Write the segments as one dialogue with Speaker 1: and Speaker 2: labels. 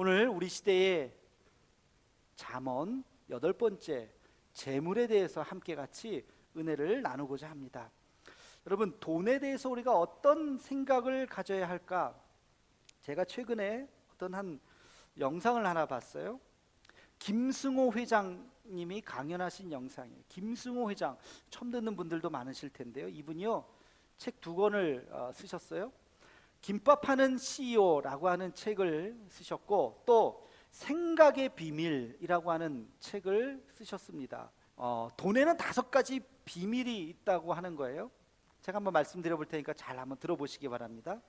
Speaker 1: 오늘 우리 시대의 잠언 8번째 재물에 대해서 함께 같이 은혜를 나누고자 합니다. 여러분, 돈에 대해서 우리가 어떤 생각을 가져야 할까? 제가 최근에 어떤 한 영상을 하나 봤어요. 김승호 회장님이 강연하신 영상이에요. 김승호 회장, 처음 듣는 분들도 많으실 텐데요. 이분이요, 책 2권을 쓰셨어요. 김밥하는 CEO라고 하는 책을 쓰셨고, 또 생각의 비밀이라고 하는 책을 쓰셨습니다. 돈에는 5가지 비밀이 있다고 하는 거예요. 제가 한번 말씀드려 볼 테니까 잘 한번 들어보시기 바랍니다.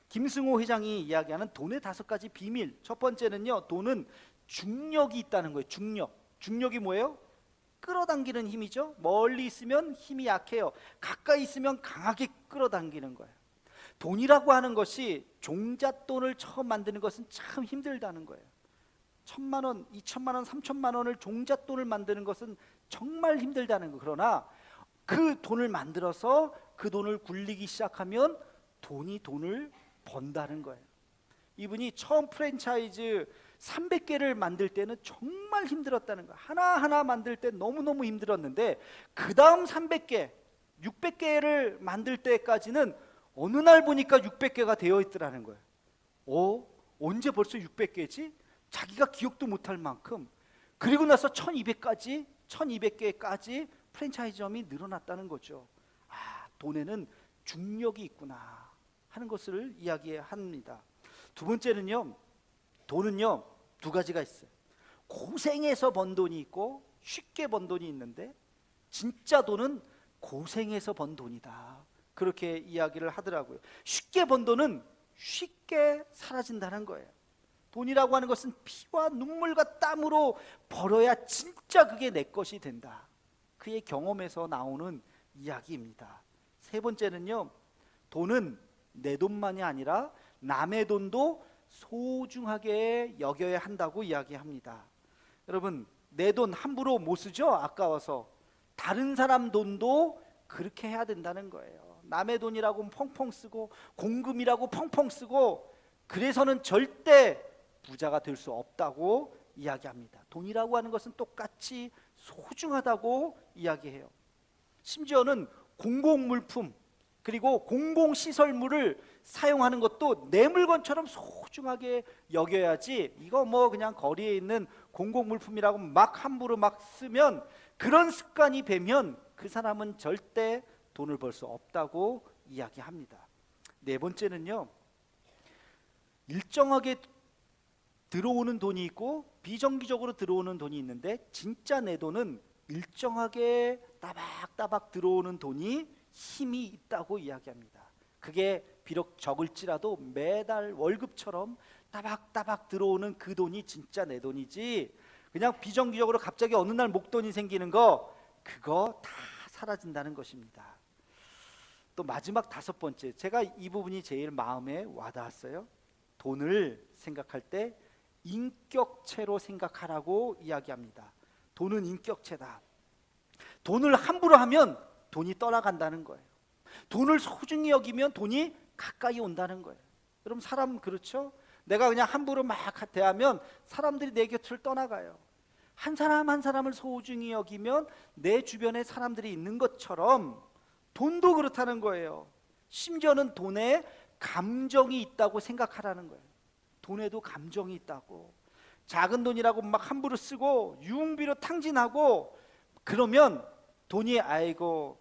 Speaker 1: 김승호 회장이 이야기하는 돈의 5가지 비밀. 첫 번째는요, 돈은 중력이 있다는 거예요. 중력이 뭐예요? 끌어당기는 힘이죠. 멀리 있으면 힘이 약해요. 가까이 있으면 강하게 끌어당기는 거예요. 돈이라고 하는 것이, 종잣돈을 처음 만드는 것은 참 힘들다는 거예요. 1,000만 원, 2,000만 원, 3,000만 원을 종잣돈을 만드는 것은 정말 힘들다는 거. 그러나 그 돈을 만들어서 그 돈을 굴리기 시작하면 돈을 번다는 거예요. 이분이 처음 프랜차이즈 300개를 만들 때는 정말 힘들었다는 거예요. 하나하나 만들 때 너무너무 힘들었는데, 그 다음 300개, 600개를 만들 때까지는 어느 날 보니까 600개가 되어 있더라는 거예요. 언제 벌써 600개지? 자기가 기억도 못할 만큼. 그리고 나서 1200개까지 프랜차이즈점이 늘어났다는 거죠. 돈에는 중력이 있구나 하는 것을 이야기합니다. 두 번째는요, 돈은요 2가지가 있어요. 고생해서 번 돈이 있고 쉽게 번 돈이 있는데, 진짜 돈은 고생해서 번 돈이다, 그렇게 이야기를 하더라고요. 쉽게 번 돈은 쉽게 사라진다는 거예요. 돈이라고 하는 것은 피와 눈물과 땀으로 벌어야 진짜 그게 내 것이 된다, 그의 경험에서 나오는 이야기입니다. 세 번째는요, 돈은 내 돈만이 아니라 남의 돈도 소중하게 여겨야 한다고 이야기합니다. 여러분, 내 돈 함부로 못 쓰죠? 아까워서. 다른 사람 돈도 그렇게 해야 된다는 거예요. 남의 돈이라고 펑펑 쓰고 공금이라고 펑펑 쓰고 그래서는 절대 부자가 될 수 없다고 이야기합니다. 돈이라고 하는 것은 똑같이 소중하다고 이야기해요. 심지어는 공공물품, 그리고 공공시설물을 사용하는 것도 내 물건처럼 소중하게 여겨야지, 이거 그냥 거리에 있는 공공물품이라고 막 함부로 막 쓰면, 그런 습관이 배면 그 사람은 절대 돈을 벌 수 없다고 이야기합니다. 네 번째는요, 일정하게 들어오는 돈이 있고 비정기적으로 들어오는 돈이 있는데, 진짜 내 돈은 일정하게 따박따박 들어오는 돈이 힘이 있다고 이야기합니다. 그게 비록 적을지라도 매달 월급처럼 따박따박 들어오는 그 돈이 진짜 내 돈이지, 그냥 비정기적으로 갑자기 어느 날 목돈이 생기는 거, 그거 다 사라진다는 것입니다. 또 마지막 5번째, 제가 이 부분이 제일 마음에 와닿았어요. 돈을 생각할 때 인격체로 생각하라고 이야기합니다. 돈은 인격체다. 돈을 함부로 하면 돈이 떠나간다는 거예요. 돈을 소중히 여기면 돈이 가까이 온다는 거예요. 여러분, 사람 그렇죠? 내가 그냥 함부로 막 대하면 사람들이 내 곁을 떠나가요. 한 사람 한 사람을 소중히 여기면 내 주변에 사람들이 있는 것처럼 돈도 그렇다는 거예요. 심지어는 돈에 감정이 있다고 생각하라는 거예요. 돈에도 감정이 있다고. 작은 돈이라고 막 함부로 쓰고 유흥비로 탕진하고 그러면 돈이, 아이고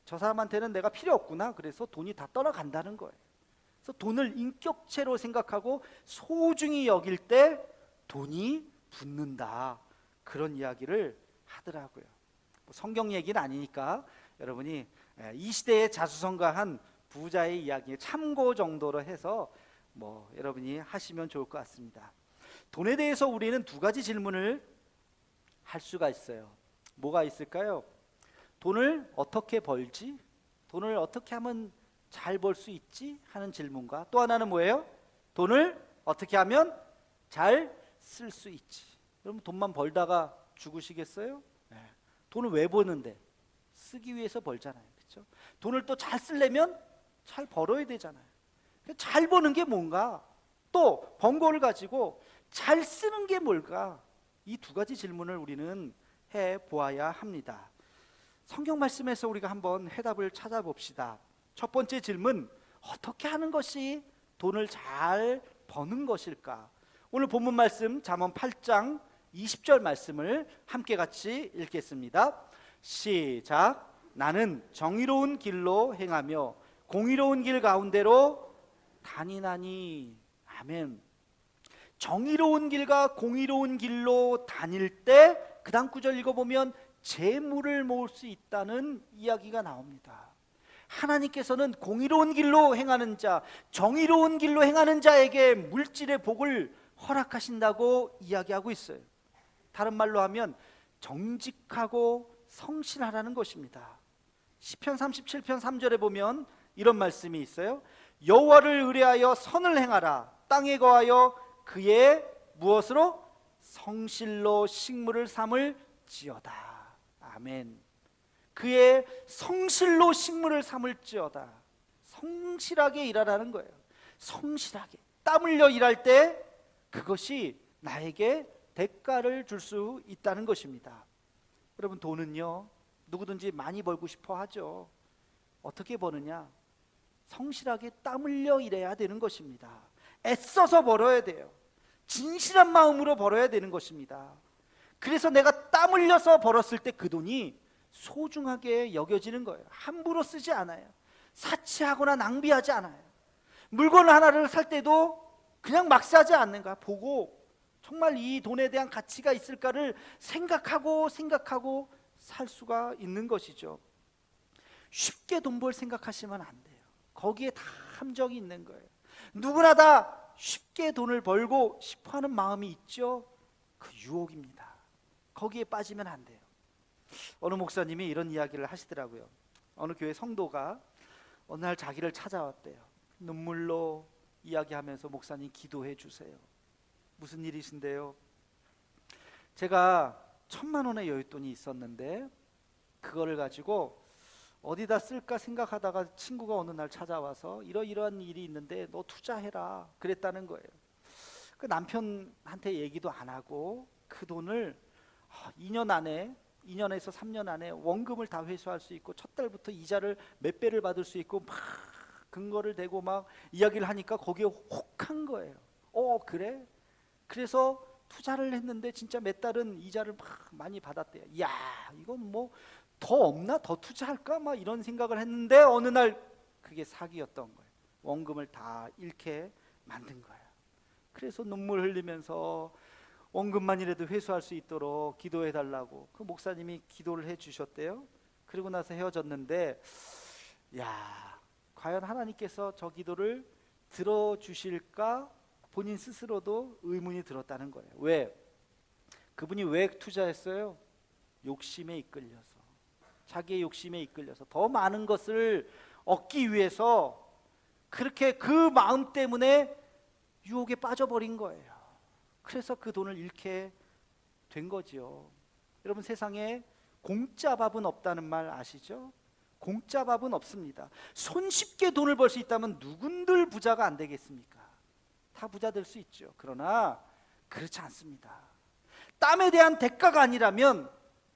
Speaker 1: 저 사람한테는 내가 필요 없구나, 그래서 돈이 다 떠나간다는 거예요. 그래서 돈을 인격체로 생각하고 소중히 여길 때 돈이 붙는다, 그런 이야기를 하더라고요. 성경 얘기는 아니니까 여러분이 이 시대에 자수성가한 부자의 이야기 참고 정도로 해서 여러분이 하시면 좋을 것 같습니다. 돈에 대해서 우리는 2가지 질문을 할 수가 있어요. 뭐가 있을까요? 돈을 어떻게 벌지? 돈을 어떻게 하면 잘 벌 수 있지? 하는 질문과, 또 하나는 뭐예요? 돈을 어떻게 하면 잘 쓸 수 있지? 여러분, 돈만 벌다가 죽으시겠어요? 네. 돈을 왜 버는데? 쓰기 위해서 벌잖아요. 그렇죠? 돈을 또 잘 쓰려면 잘 벌어야 되잖아요. 잘 버는 게 뭔가? 또 번 거를 가지고 잘 쓰는 게 뭘까? 이 두 가지 질문을 우리는 해 보아야 합니다. 성경 말씀에서 우리가 한번 해답을 찾아봅시다. 첫 번째 질문, 어떻게 하는 것이 돈을 잘 버는 것일까? 오늘 본문 말씀 잠언 8장 20절 말씀을 함께 같이 읽겠습니다. 시작. 나는 정의로운 길로 행하며 공의로운 길 가운데로 다니나니. 아멘. 정의로운 길과 공의로운 길로 다닐 때 그 다음 구절 읽어보면 재물을 모을 수 있다는 이야기가 나옵니다. 하나님께서는 공의로운 길로 행하는 자, 정의로운 길로 행하는 자에게 물질의 복을 허락하신다고 이야기하고 있어요. 다른 말로 하면 정직하고 성실하라는 것입니다. 시편 37편 3절에 보면 이런 말씀이 있어요. 여호와를 의뢰하여 선을 행하라. 땅에 거하여 그의 무엇으로? 성실로 식물을 삼을지어다. 아멘. 그의 성실로 식물을 삼을지어다. 성실하게 일하라는 거예요. 성실하게 땀 흘려 일할 때 그것이 나에게 대가를 줄 수 있다는 것입니다. 여러분, 돈은요 누구든지 많이 벌고 싶어 하죠. 어떻게 버느냐? 성실하게 땀 흘려 일해야 되는 것입니다. 애써서 벌어야 돼요. 진실한 마음으로 벌어야 되는 것입니다. 그래서 내가 땀 흘려서 벌었을 때 그 돈이 소중하게 여겨지는 거예요. 함부로 쓰지 않아요. 사치하거나 낭비하지 않아요. 물건 하나를 살 때도 그냥 막 사지 않는가 보고 정말 이 돈에 대한 가치가 있을까를 생각하고 살 수가 있는 것이죠. 쉽게 돈 벌 생각하시면 안 돼요. 거기에 다 함정이 있는 거예요. 누구나 다 쉽게 돈을 벌고 싶어하는 마음이 있죠. 그 유혹입니다. 거기에 빠지면 안 돼요. 어느 목사님이 이런 이야기를 하시더라고요. 어느 교회 성도가 어느 날 자기를 찾아왔대요. 눈물로 이야기하면서 목사님 기도해 주세요. 무슨 일이신데요? 제가 1,000만 원의 여윳돈이 있었는데 그거를 가지고 어디다 쓸까 생각하다가 친구가 어느 날 찾아와서 이러이러한 일이 있는데 너 투자해라 그랬다는 거예요. 그 남편한테 얘기도 안 하고 그 돈을 2년에서 3년 안에 원금을 다 회수할 수 있고 첫 달부터 이자를 몇 배를 받을 수 있고 막 근거를 대고 막 이야기를 하니까 거기에 혹한 거예요. 그래? 그래서 투자를 했는데 진짜 몇 달은 이자를 막 많이 받았대요. 이야, 이건 뭐 더 없나? 더 투자할까? 막 이런 생각을 했는데 어느 날 그게 사기였던 거예요. 원금을 다 잃게 만든 거예요. 그래서 눈물 흘리면서 원금만이라도 회수할 수 있도록 기도해 달라고 그 목사님이 기도를 해 주셨대요. 그리고 나서 헤어졌는데 야, 과연 하나님께서 저 기도를 들어주실까? 본인 스스로도 의문이 들었다는 거예요. 왜? 그분이 왜 투자했어요? 욕심에 이끌려서, 자기의 욕심에 이끌려서 더 많은 것을 얻기 위해서 그렇게 그 마음 때문에 유혹에 빠져버린 거예요. 그래서 그 돈을 잃게 된 거지요. 여러분, 세상에 공짜 밥은 없다는 말 아시죠? 공짜 밥은 없습니다. 손쉽게 돈을 벌 수 있다면 누군들 부자가 안 되겠습니까? 다 부자 될 수 있죠. 그러나 그렇지 않습니다. 땀에 대한 대가가 아니라면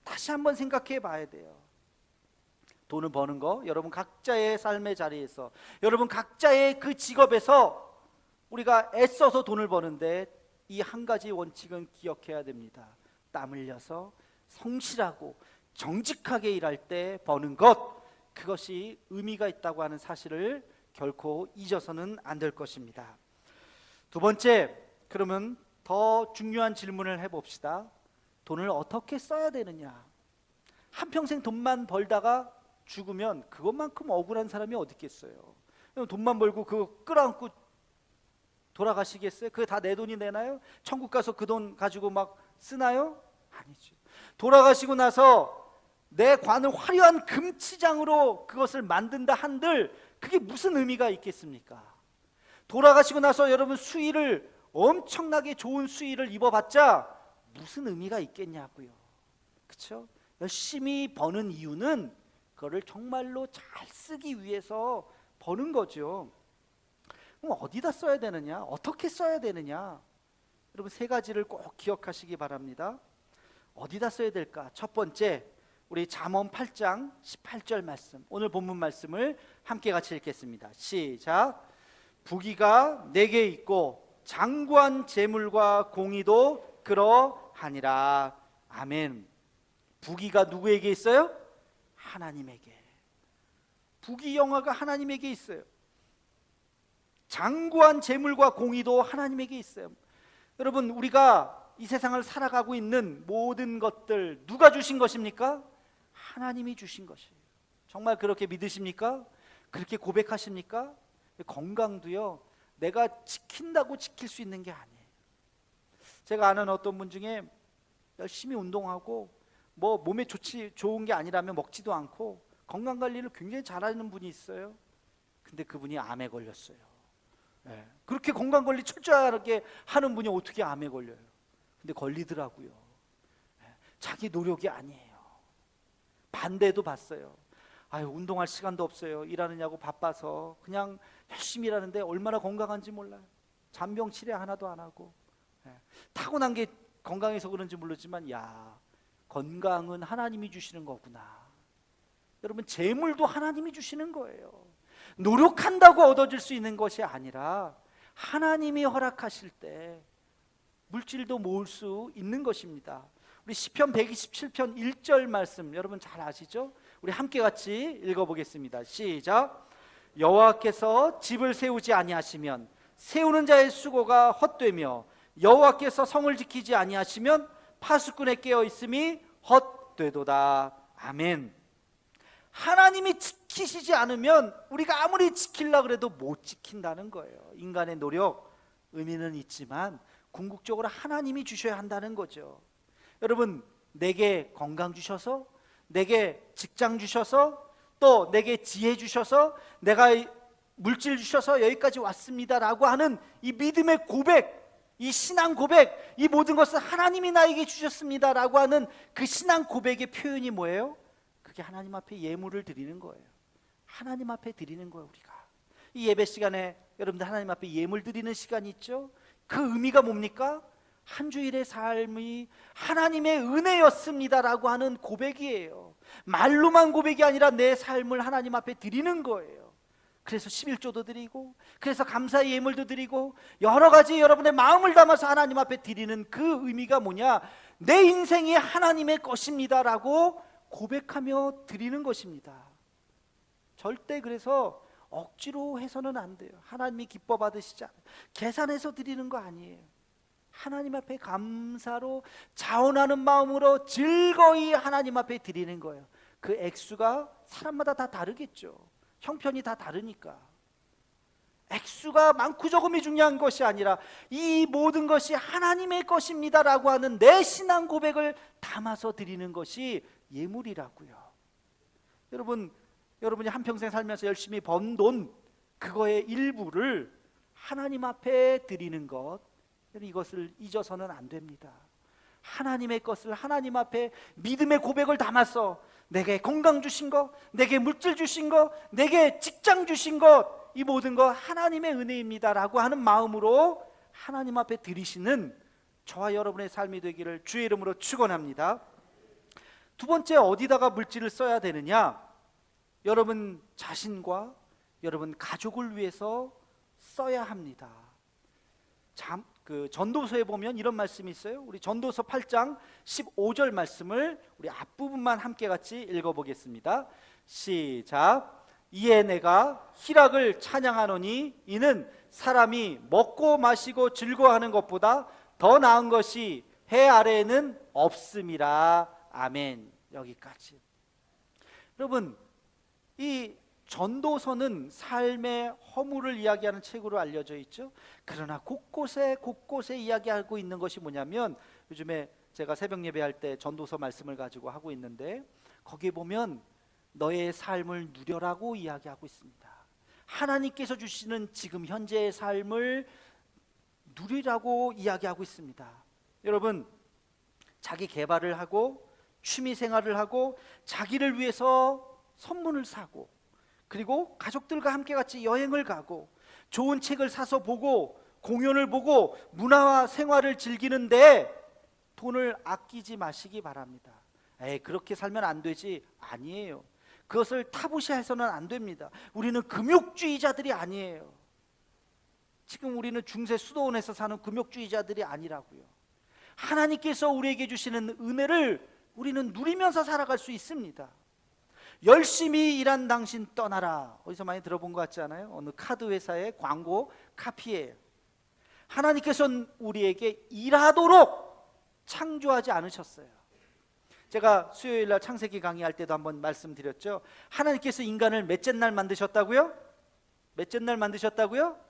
Speaker 1: 다시 한번 생각해 봐야 돼요. 돈을 버는 거, 여러분 각자의 삶의 자리에서, 여러분 각자의 그 직업에서 우리가 애써서 돈을 버는데 이 한 가지 원칙은 기억해야 됩니다. 땀 흘려서 성실하고 정직하게 일할 때 버는 것, 그것이 의미가 있다고 하는 사실을 결코 잊어서는 안 될 것입니다. 두 번째, 그러면 더 중요한 질문을 해봅시다. 돈을 어떻게 써야 되느냐? 한평생 돈만 벌다가 죽으면 그것만큼 억울한 사람이 어디 있겠어요? 돈만 벌고 그거 끌어안고 돌아가시겠어요? 그게 다 내 돈이 되나요? 천국 가서 그 돈 가지고 막 쓰나요? 아니죠. 돌아가시고 나서 내 관을 화려한 금치장으로 그것을 만든다 한들 그게 무슨 의미가 있겠습니까? 돌아가시고 나서 여러분 수의를 엄청나게 좋은 수의를 입어봤자 무슨 의미가 있겠냐고요. 그렇죠? 열심히 버는 이유는 그거를 정말로 잘 쓰기 위해서 버는 거죠. 그럼 어디다 써야 되느냐? 어떻게 써야 되느냐? 여러분 세 가지를 꼭 기억하시기 바랍니다. 어디다 써야 될까? 첫 번째, 우리 잠언 8장 18절 말씀, 오늘 본문 말씀을 함께 같이 읽겠습니다. 시작. 부귀가 내게 있고 장구한 재물과 공의도 그러하니라. 아멘. 부귀가 누구에게 있어요? 하나님에게. 부귀 영화가 하나님에게 있어요. 장구한 재물과 공의도 하나님에게 있어요. 여러분, 우리가 이 세상을 살아가고 있는 모든 것들 누가 주신 것입니까? 하나님이 주신 것이에요. 정말 그렇게 믿으십니까? 그렇게 고백하십니까? 건강도요, 내가 지킨다고 지킬 수 있는 게 아니에요. 제가 아는 어떤 분 중에 열심히 운동하고 뭐 몸에 좋은 게 아니라면 먹지도 않고 건강관리를 굉장히 잘하는 분이 있어요. 근데 그분이 암에 걸렸어요. 네. 그렇게 건강관리 철저하게 하는 분이 어떻게 암에 걸려요? 근데 걸리더라고요. 네. 자기 노력이 아니에요. 반대도 봤어요. 아유, 운동할 시간도 없어요. 일하느냐고 바빠서 그냥 열심히 일하는데 얼마나 건강한지 몰라요. 잔병 치레 하나도 안 하고. 네. 타고난 게 건강해서 그런지 모르지만, 야, 건강은 하나님이 주시는 거구나. 여러분, 재물도 하나님이 주시는 거예요. 노력한다고 얻어질 수 있는 것이 아니라 하나님이 허락하실 때 물질도 모을 수 있는 것입니다. 우리 시편 127편 1절 말씀 여러분 잘 아시죠? 우리 함께 같이 읽어보겠습니다. 시작. 여호와께서 집을 세우지 아니하시면 세우는 자의 수고가 헛되며 여호와께서 성을 지키지 아니하시면 파수꾼의 깨어 있음이 헛되도다. 아멘. 하나님이 지키시지 않으면 우리가 아무리 지키려고 해도 못 지킨다는 거예요. 인간의 노력, 의미는 있지만 궁극적으로 하나님이 주셔야 한다는 거죠. 여러분, 내게 건강 주셔서, 내게 직장 주셔서, 또 내게 지혜 주셔서, 내가 물질 주셔서 여기까지 왔습니다라고 하는 이 믿음의 고백, 이 신앙 고백, 이 모든 것을 하나님이 나에게 주셨습니다라고 하는 그 신앙 고백의 표현이 뭐예요? 그게 하나님 앞에 예물을 드리는 거예요. 하나님 앞에 드리는 거예요. 우리가 이 예배 시간에 여러분들 하나님 앞에 예물 드리는 시간이 있죠. 그 의미가 뭡니까? 한 주일의 삶이 하나님의 은혜였습니다라고 하는 고백이에요. 말로만 고백이 아니라 내 삶을 하나님 앞에 드리는 거예요. 그래서 11조도 드리고, 그래서 감사의 예물도 드리고, 여러 가지 여러분의 마음을 담아서 하나님 앞에 드리는 그 의미가 뭐냐? 내 인생이 하나님의 것입니다라고 고백하며 드리는 것입니다. 절대 그래서 억지로 해서는 안 돼요. 하나님이 기뻐 받으시지 않아요. 계산해서 드리는 거 아니에요. 하나님 앞에 감사로 자원하는 마음으로 즐거이 하나님 앞에 드리는 거예요. 그 액수가 사람마다 다 다르겠죠. 형편이 다 다르니까. 액수가 많고 적음이 중요한 것이 아니라 이 모든 것이 하나님의 것입니다라고 하는 내 신앙 고백을 담아서 드리는 것이 예물이라고요. 여러분이 한평생 살면서 열심히 번 돈, 그거의 일부를 하나님 앞에 드리는 것, 이것을 잊어서는 안 됩니다. 하나님의 것을 하나님 앞에 믿음의 고백을 담아서 내게 건강 주신 것, 내게 물질 주신 것, 내게 직장 주신 것, 이 모든 것 하나님의 은혜입니다라고 하는 마음으로 하나님 앞에 드리시는 저와 여러분의 삶이 되기를 주의 이름으로 축원합니다. 두 번째, 어디다가 물질을 써야 되느냐? 여러분 자신과 여러분 가족을 위해서 써야 합니다. 전도서에 보면 이런 말씀이 있어요. 우리 전도서 8장 15절 말씀을 우리 앞부분만 함께 같이 읽어보겠습니다. 시작. 이에 내가 희락을 찬양하노니 이는 사람이 먹고 마시고 즐거워하는 것보다 더 나은 것이 해 아래에는 없음이라. 아멘. 여기까지. 여러분, 이 전도서는 삶의 허물을 이야기하는 책으로 알려져 있죠. 그러나 곳곳에 이야기하고 있는 것이 뭐냐면, 요즘에 제가 새벽 예배할 때 전도서 말씀을 가지고 하고 있는데 거기에 보면 너의 삶을 누려라고 이야기하고 있습니다. 하나님께서 주시는 지금 현재의 삶을 누리라고 이야기하고 있습니다. 여러분, 자기 개발을 하고 취미 생활을 하고 자기를 위해서 선물을 사고, 그리고 가족들과 함께 같이 여행을 가고, 좋은 책을 사서 보고 공연을 보고 문화와 생활을 즐기는데 돈을 아끼지 마시기 바랍니다. 에이, 그렇게 살면 안 되지. 아니에요. 그것을 타부시해서는 안 됩니다. 우리는 금욕주의자들이 아니에요. 지금 우리는 중세 수도원에서 사는 금욕주의자들이 아니라고요. 하나님께서 우리에게 주시는 은혜를 우리는 누리면서 살아갈 수 있습니다. 열심히 일한 당신 떠나라. 어디서 많이 들어본 것 같지 않아요? 어느 카드 회사의 광고 카피예요. 하나님께서는 우리에게 일하도록 창조하지 않으셨어요. 제가 수요일날 창세기 강의할 때도 한번 말씀드렸죠. 하나님께서 인간을 몇째 날 만드셨다고요? 몇째 날 만드셨다고요?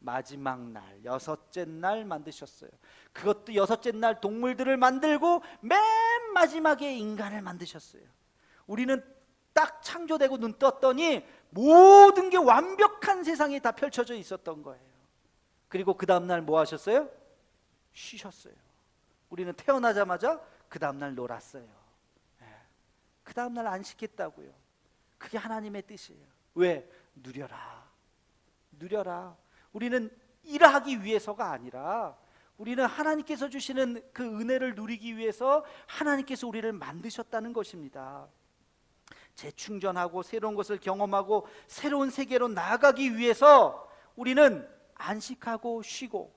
Speaker 1: 마지막 날, 여섯째 날 만드셨어요. 그것도 여섯째 날 동물들을 만들고 맨 마지막에 인간을 만드셨어요. 우리는 딱 창조되고 눈 떴더니 모든 게 완벽한 세상이 다 펼쳐져 있었던 거예요. 그리고 그 다음날 뭐 하셨어요? 쉬셨어요. 우리는 태어나자마자 그 다음날 놀았어요. 그 다음날 안 쉬겠다고요. 그게 하나님의 뜻이에요. 왜? 누려라. 누려라. 우리는 일하기 위해서가 아니라 우리는 하나님께서 주시는 그 은혜를 누리기 위해서 하나님께서 우리를 만드셨다는 것입니다. 재충전하고 새로운 것을 경험하고 새로운 세계로 나아가기 위해서 우리는 안식하고 쉬고,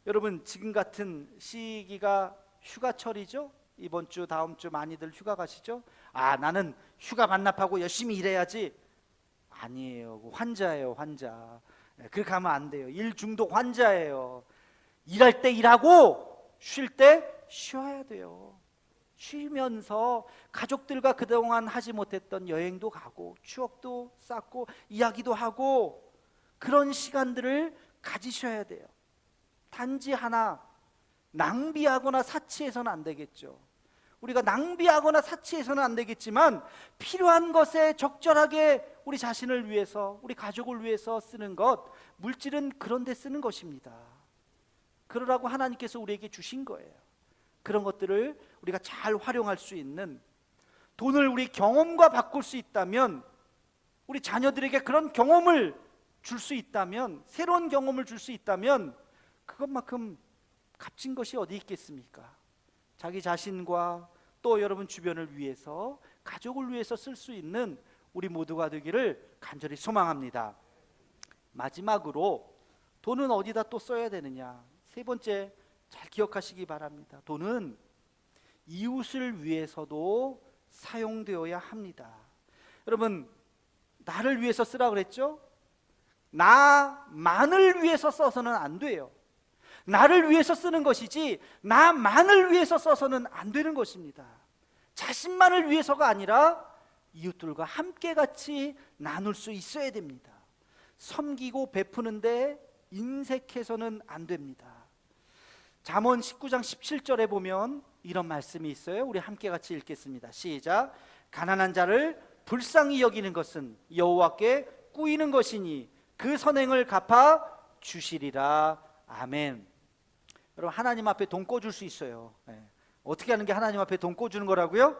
Speaker 1: 여러분 지금 같은 시기가 휴가철이죠? 이번 주 다음 주 많이들 휴가 가시죠? 아, 나는 휴가 반납하고 열심히 일해야지. 아니에요. 환자예요, 환자. 그렇게 하면 안 돼요. 일 중독 환자예요. 일할 때 일하고 쉴 때 쉬어야 돼요. 쉬면서 가족들과 그동안 하지 못했던 여행도 가고 추억도 쌓고 이야기도 하고 그런 시간들을 가지셔야 돼요. 단지 하나 낭비하거나 사치해서는 안 되겠죠. 우리가 낭비하거나 사치해서는 안 되겠지만 필요한 것에 적절하게 우리 자신을 위해서, 우리 가족을 위해서 쓰는 것, 물질은 그런 데 쓰는 것입니다. 그러라고 하나님께서 우리에게 주신 거예요. 그런 것들을 우리가 잘 활용할 수 있는, 돈을 우리 경험과 바꿀 수 있다면, 우리 자녀들에게 그런 경험을 줄 수 있다면, 새로운 경험을 줄 수 있다면 그것만큼 값진 것이 어디 있겠습니까? 자기 자신과 또 여러분 주변을 위해서, 가족을 위해서 쓸 수 있는 우리 모두가 되기를 간절히 소망합니다. 마지막으로 돈은 어디다 또 써야 되느냐? 세 번째 잘 기억하시기 바랍니다. 돈은 이웃을 위해서도 사용되어야 합니다. 여러분, 나를 위해서 쓰라 그랬죠? 나만을 위해서 써서는 안 돼요. 나를 위해서 쓰는 것이지 나만을 위해서 써서는 안 되는 것입니다. 자신만을 위해서가 아니라 이웃들과 함께 같이 나눌 수 있어야 됩니다. 섬기고 베푸는데 인색해서는 안 됩니다. 잠언 19장 17절에 보면 이런 말씀이 있어요. 우리 함께 같이 읽겠습니다. 시작. 가난한 자를 불쌍히 여기는 것은 여호와께 꾸이는 것이니 그 선행을 갚아 주시리라. 아멘. 여러분, 하나님 앞에 돈 꿔줄 수 있어요. 어떻게 하는 게 하나님 앞에 돈 꿔주는 거라고요?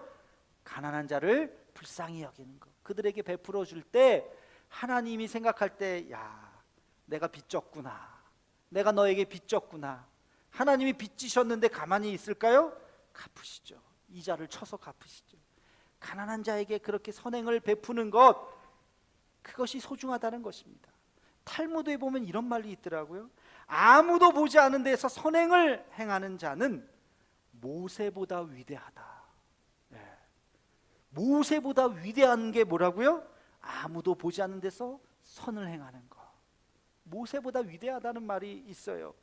Speaker 1: 가난한 자를 불쌍히 여기는 것, 그들에게 베풀어 줄 때 하나님이 생각할 때, 야, 내가 빚졌구나, 내가 너에게 빚졌구나. 하나님이 빚지셨는데 가만히 있을까요? 갚으시죠. 이자를 쳐서 갚으시죠. 가난한 자에게 그렇게 선행을 베푸는 것, 그것이 소중하다는 것입니다. 탈무드에 보면 이런 말이 있더라고요. 아무도 보지 않은 데서 선행을 행하는 자는 모세보다 위대하다. 모세보다 위대한 게 뭐라고요? 아무도 보지 않는 데서 선을 행하는 것. 모세보다 위대하다는 말이 있어요.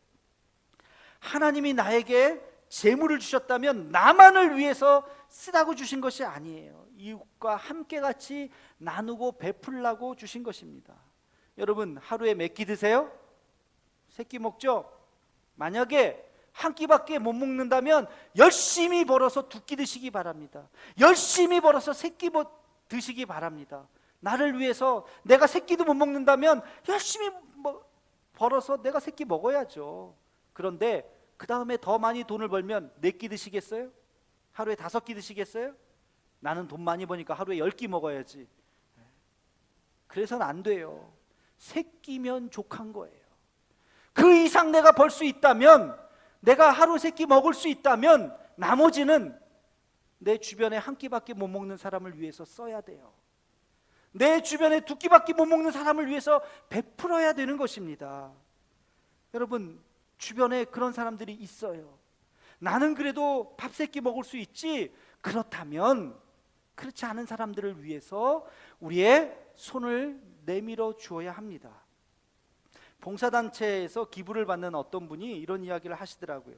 Speaker 1: 하나님이 나에게 재물을 주셨다면 나만을 위해서 쓰라고 주신 것이 아니에요. 이웃과 함께 같이 나누고 베풀라고 주신 것입니다. 여러분, 하루에 몇 끼 드세요? 3끼 먹죠? 만약에 한 끼밖에 못 먹는다면 열심히 벌어서 2끼 드시기 바랍니다. 열심히 벌어서 3끼 드시기 바랍니다. 나를 위해서 내가 3끼도 못 먹는다면 열심히 벌어서 내가 3끼 먹어야죠. 그런데 그 다음에 더 많이 돈을 벌면 4끼 드시겠어요? 하루에 5끼 드시겠어요? 나는 돈 많이 버니까 하루에 10끼 먹어야지. 그래서는 안 돼요. 세 끼면 족한 거예요. 그 이상 내가 벌 수 있다면, 내가 하루 세 끼 먹을 수 있다면 나머지는 내 주변에 한 끼밖에 못 먹는 사람을 위해서 써야 돼요. 내 주변에 두 끼밖에 못 먹는 사람을 위해서 베풀어야 되는 것입니다. 여러분, 주변에 그런 사람들이 있어요. 나는 그래도 밥 세 끼 먹을 수 있지. 그렇다면 그렇지 않은 사람들을 위해서 우리의 손을 내밀어 주어야 합니다. 봉사단체에서 기부를 받는 어떤 분이 이런 이야기를 하시더라고요.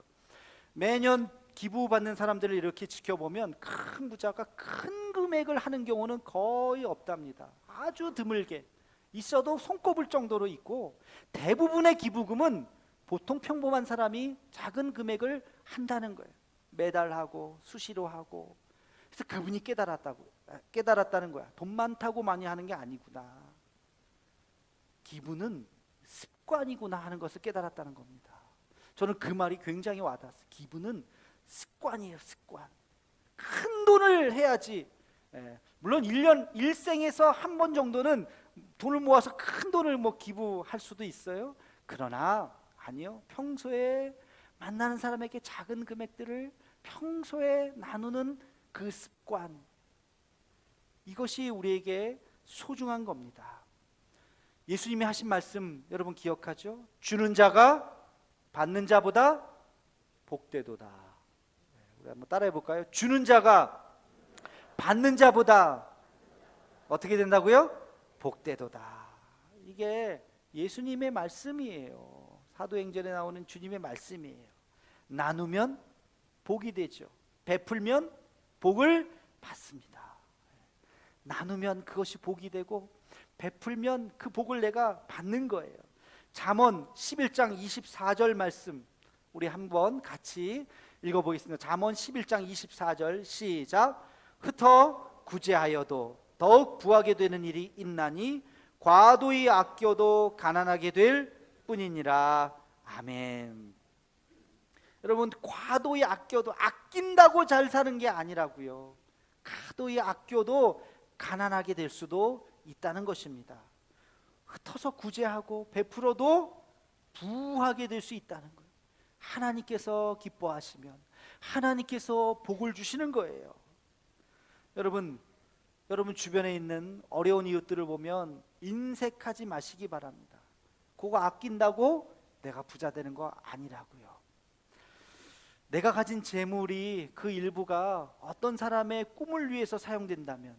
Speaker 1: 매년 기부 받는 사람들을 이렇게 지켜보면 큰 부자가 큰 금액을 하는 경우는 거의 없답니다. 아주 드물게, 있어도 손꼽을 정도로 있고, 대부분의 기부금은 보통 평범한 사람이 작은 금액을 한다는 거예요. 매달 하고 수시로 하고. 그래서 그분이 깨달았다는 거야. 돈 많다고 많이 하는 게 아니구나. 기부는 습관이구나 하는 것을 깨달았다는 겁니다. 저는 그 말이 굉장히 와닿았어요. 기부는 습관이에요, 습관. 큰 돈을 해야지. 물론 일생에서 한 번 정도는 돈을 모아서 큰 돈을 기부할 수도 있어요. 그러나 아니요, 평소에 만나는 사람에게 작은 금액들을 평소에 나누는 그 습관, 이것이 우리에게 소중한 겁니다. 예수님이 하신 말씀 여러분 기억하죠? 주는 자가 받는 자보다 복되도다. 우리 한번 따라해 볼까요? 주는 자가 받는 자보다 어떻게 된다고요? 복되도다. 이게 예수님의 말씀이에요. 사도행전에 나오는 주님의 말씀이에요. 나누면 복이 되죠. 베풀면 복을 받습니다. 나누면 그것이 복이 되고, 베풀면 그 복을 내가 받는 거예요. 잠언 11장 24절 말씀 우리 한번 같이 읽어보겠습니다. 잠언 11장 24절 시작. 흩어 구제하여도 더욱 부하게 되는 일이 있나니 과도히 아껴도 가난하게 될 뿐이니라. 아멘. 여러분, 과도히 아껴도, 아낀다고 잘 사는 게 아니라고요. 과도히 아껴도 가난하게 될 수도 있다는 것입니다. 흩어서 구제하고 베풀어도 부하게 될 수 있다는 거예요. 하나님께서 기뻐하시면 하나님께서 복을 주시는 거예요. 여러분 주변에 있는 어려운 이웃들을 보면 인색하지 마시기 바랍니다. 그거 아낀다고 내가 부자 되는 거 아니라고요. 내가 가진 재물이 그 일부가 어떤 사람의 꿈을 위해서 사용된다면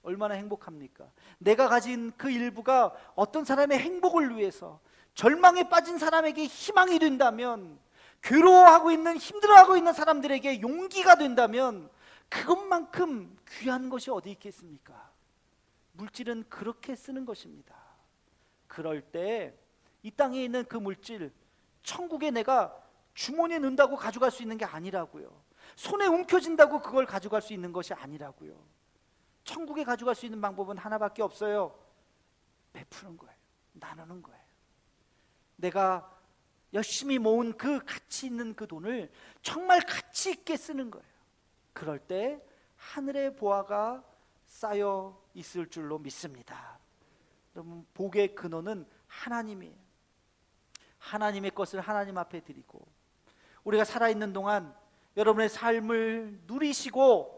Speaker 1: 얼마나 행복합니까? 내가 가진 그 일부가 어떤 사람의 행복을 위해서, 절망에 빠진 사람에게 희망이 된다면, 괴로워하고 있는, 힘들어하고 있는 사람들에게 용기가 된다면 그것만큼 귀한 것이 어디 있겠습니까? 물질은 그렇게 쓰는 것입니다. 그럴 때 이 땅에 있는 그 물질, 천국에 내가 주머니에 넣는다고 가져갈 수 있는 게 아니라고요. 손에 움켜진다고 그걸 가져갈 수 있는 것이 아니라고요. 천국에 가져갈 수 있는 방법은 하나밖에 없어요. 베푸는 거예요. 나누는 거예요. 내가 열심히 모은 그 가치 있는 그 돈을 정말 가치 있게 쓰는 거예요. 그럴 때 하늘의 보화가 쌓여 있을 줄로 믿습니다. 여러분, 복의 근원은 하나님이에요. 하나님의 것을 하나님 앞에 드리고, 우리가 살아있는 동안 여러분의 삶을 누리시고,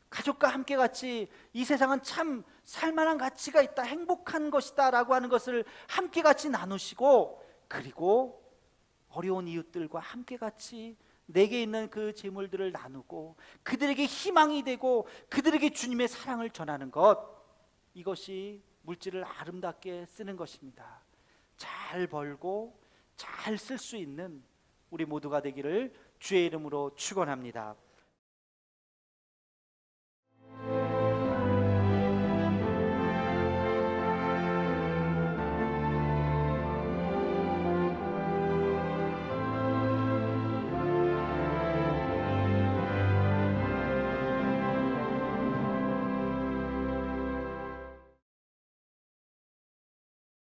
Speaker 1: 가족과 함께 같이 이 세상은 참 살만한 가치가 있다, 행복한 것이다 라고 하는 것을 함께 같이 나누시고, 그리고 어려운 이웃들과 함께 같이 내게 있는 그 재물들을 나누고 그들에게 희망이 되고 그들에게 주님의 사랑을 전하는 것, 이것이 물질을 아름답게 쓰는 것입니다. 잘 벌고 잘 쓸 수 있는 우리 모두가 되기를 주의 이름으로 축원합니다.